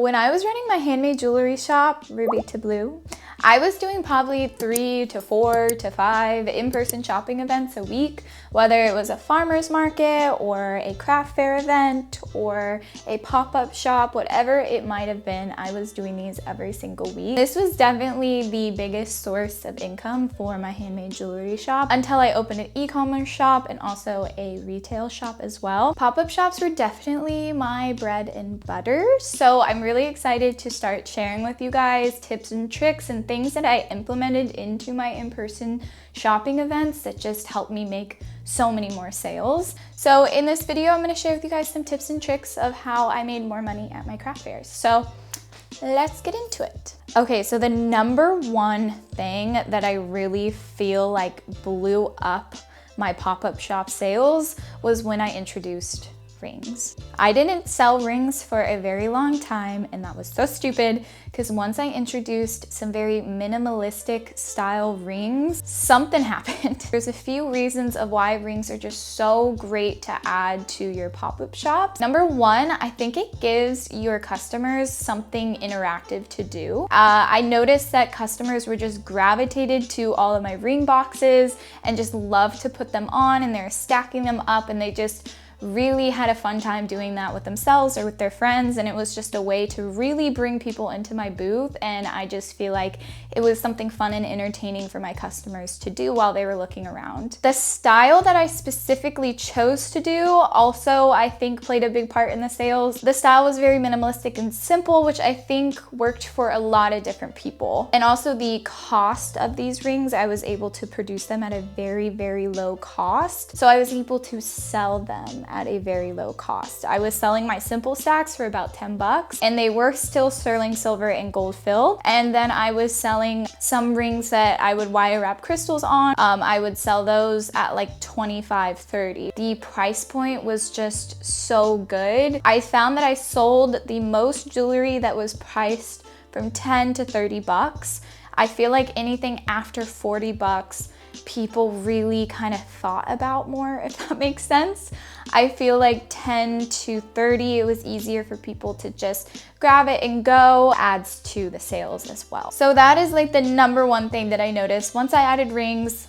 When I was running my handmade jewelry shop, Ruby to Blue, I was doing probably 3 to 4 to 5 in-person shopping events a week, whether it was a farmer's market or a craft fair event or a pop-up shop, whatever it might have been, I was doing these every single week. This was definitely the biggest source of income for my handmade jewelry shop until I opened an e-commerce shop and also a retail shop as well. Pop-up shops were definitely my bread and butter, so I'm really excited to start sharing with you guys tips and tricks and things that I implemented into my in-person shopping events that just helped me make so many more sales. So in this video, I'm gonna share with you guys some tips and tricks of how I made more money at my craft fairs. So let's get into it. Okay, so the number one thing that I really feel like blew up my pop-up shop sales was when I introduced rings. I didn't sell rings for a very long time, and that was so stupid because once I introduced some very minimalistic style rings, something happened. There's a few reasons of why rings are just so great to add to your pop-up shop. Number one, I think it gives your customers something interactive to do. I noticed that customers were just gravitated to all of my ring boxes and just loved to put them on, and they're stacking them up, and they just really had a fun time doing that with themselves or with their friends, and it was just a way to really bring people into my booth, and I just feel like it was something fun and entertaining for my customers to do while they were looking around. The style that I specifically chose to do also, I think, played a big part in the sales. The style was very minimalistic and simple, which I think worked for a lot of different people. And also the cost of these rings, I was able to produce them at a very, very low cost. So I was able to sell them at a very low cost. I was selling my simple stacks for about 10 bucks, and they were still sterling silver and gold filled. And then I was selling some rings that I would wire wrap crystals on. I would sell those at like 25, 30. The price point was just so good. I found that I sold the most jewelry that was priced from 10 to 30 bucks. I feel like anything after 40 bucks, people really kind of thought about more, if that makes sense. I feel like 10 to 30, it was easier for people to just grab it and go, adds to the sales as well. So that is like the number one thing that I noticed. Once I added rings,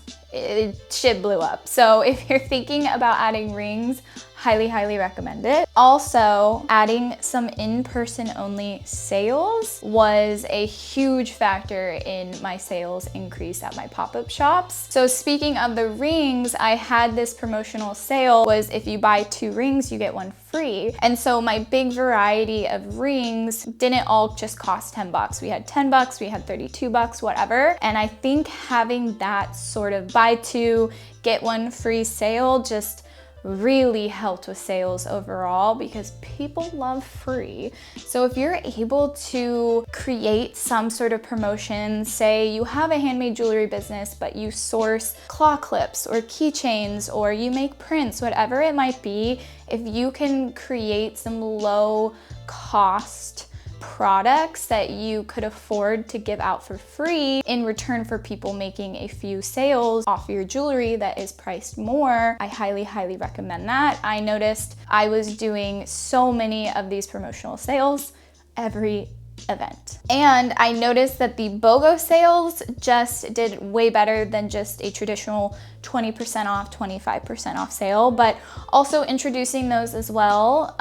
shit blew up. So if you're thinking about adding rings, highly, highly recommend it. Also, adding some in-person only sales was a huge factor in my sales increase at my pop-up shops. So speaking of the rings, I had this promotional sale was if you buy 2 rings, you get 1 free. And so my big variety of rings didn't all just cost 10 bucks. We had 10 bucks, we had 32 bucks, whatever. And I think having that sort of buy 2, get 1 free sale just really helped with sales overall because people love free. So if you're able to create some sort of promotion, say you have a handmade jewelry business, but you source claw clips or keychains or you make prints, whatever it might be, if you can create some low cost products that you could afford to give out for free in return for people making a few sales off your jewelry that is priced more, I highly, highly recommend that. I noticed I was doing so many of these promotional sales every event. And I noticed that the BOGO sales just did way better than just a traditional 20% off, 25% off sale, but also introducing those as well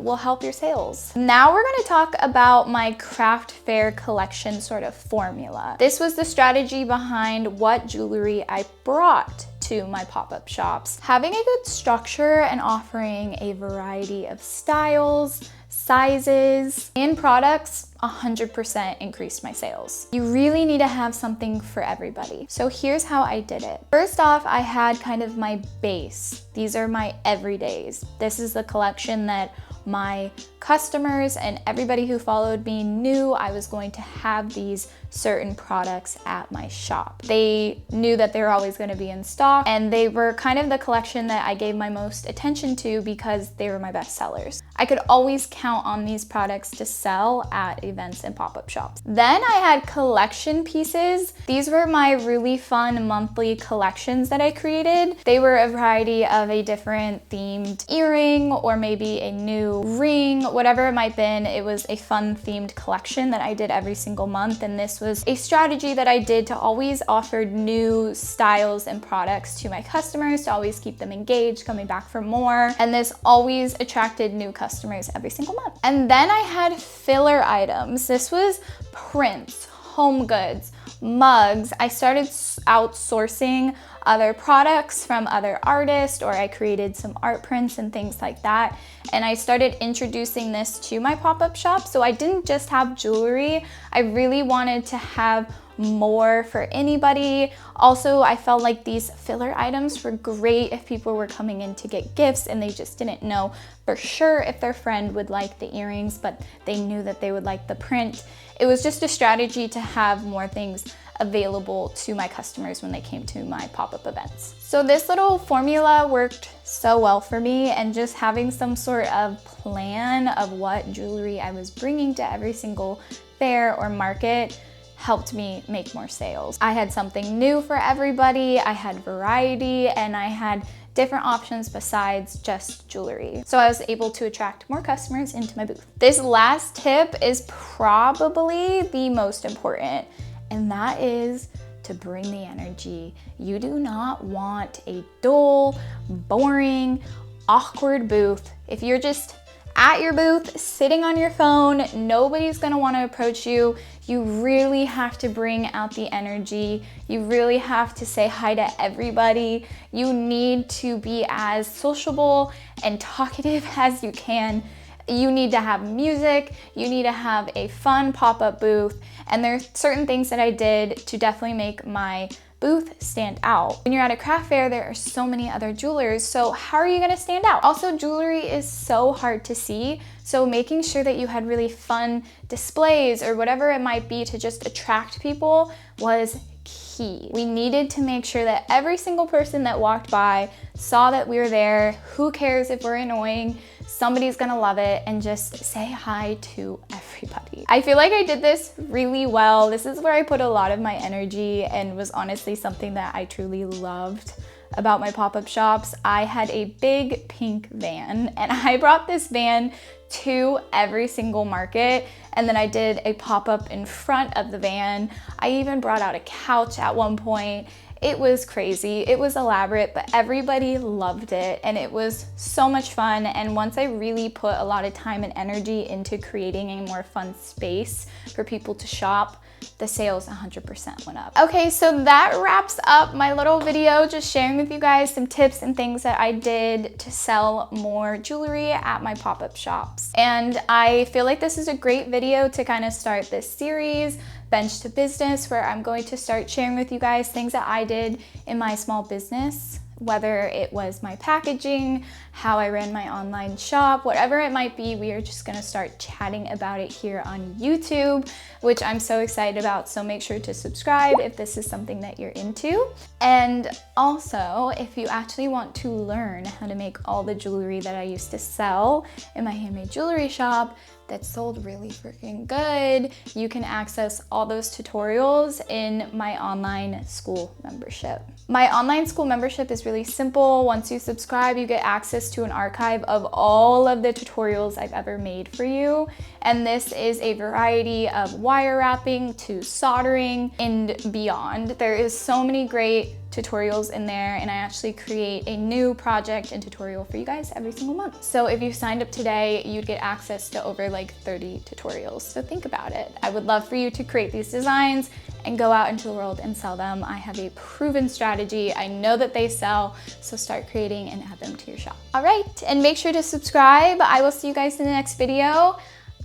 will help your sales. Now we're gonna talk about my craft fair collection sort of formula. This was the strategy behind what jewelry I brought to my pop-up shops. Having a good structure and offering a variety of styles, sizes, and products 100% increased my sales. You really need to have something for everybody. So here's how I did it. First off, I had kind of my base. These are my everydays. This is the collection that my customers and everybody who followed me knew I was going to have these certain products at my shop. They knew that they were always going to be in stock, and they were kind of the collection that I gave my most attention to because they were my best sellers. I could always count on these products to sell at events and pop-up shops. Then I had collection pieces. These were my really fun monthly collections that I created. They were a variety of a different themed earring or maybe a new new ring, whatever it might have been. It was a fun themed collection that I did every single month. And this was a strategy that I did to always offer new styles and products to my customers, to always keep them engaged, coming back for more. And this always attracted new customers every single month. And then I had filler items. This was prints, home goods, mugs. I started outsourcing other products from other artists, or I created some art prints and things like that. And I started introducing this to my pop-up shop. So I didn't just have jewelry. I really wanted to have more for anybody. Also, I felt like these filler items were great if people were coming in to get gifts and they just didn't know for sure if their friend would like the earrings, but they knew that they would like the print. It was just a strategy to have more things available to my customers when they came to my pop-up events. So this little formula worked so well for me, and just having some sort of plan of what jewelry I was bringing to every single fair or market helped me make more sales. I had something new for everybody, I had variety, and I had different options besides just jewelry. So I was able to attract more customers into my booth. This last tip is probably the most important, and that is to bring the energy. You do not want a dull, boring, awkward booth. If you're just at your booth, sitting on your phone, nobody's gonna wanna approach you. You really have to bring out the energy. You really have to say hi to everybody. You need to be as sociable and talkative as you can. You need to have music, you need to have a fun pop-up booth, and there are certain things that I did to definitely make my booth stand out. When you're at a craft fair, there are so many other jewelers, so how are you gonna stand out? Also, jewelry is so hard to see, so making sure that you had really fun displays or whatever it might be to just attract people was key. We needed to make sure that every single person that walked by saw that we were there. Who cares if we're annoying? Somebody's gonna love it, and just say hi to everybody. I feel like I did this really well. This is where I put a lot of my energy, and was honestly something that I truly loved about my pop-up shops. I had a big pink van, and I brought this van to every single market, and then I did a pop-up in front of the van. I even brought out a couch at one point. It was crazy, it was elaborate, but everybody loved it, and it was so much fun. And once I really put a lot of time and energy into creating a more fun space for people to shop, the sales 100% went up. Okay, so that wraps up my little video, just sharing with you guys some tips and things that I did to sell more jewelry at my pop-up shops. And I feel like this is a great video to kind of start this series, Bench to Business, where I'm going to start sharing with you guys things that I did in my small business, whether it was my packaging, how I ran my online shop, whatever it might be. We are just gonna start chatting about it here on YouTube, which I'm so excited about. So make sure to subscribe if this is something that you're into. And also, if you actually want to learn how to make all the jewelry that I used to sell in my handmade jewelry shop that sold really freaking good, you can access all those tutorials in my online school membership. My online school membership is really simple. Once you subscribe, you get access to an archive of all of the tutorials I've ever made for you. And this is a variety of wire wrapping to soldering and beyond. There is so many great tutorials in there, and I actually create a new project and tutorial for you guys every single month. So if you signed up today, you'd get access to over like 30 tutorials. So think about it. I would love for you to create these designs and go out into the world and sell them. I have a proven strategy. I know that they sell, so start creating and add them to your shop. All right, and make sure to subscribe. I will see you guys in the next video.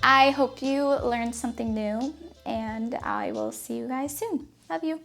I hope you learned something new, and I will see you guys soon. Love you.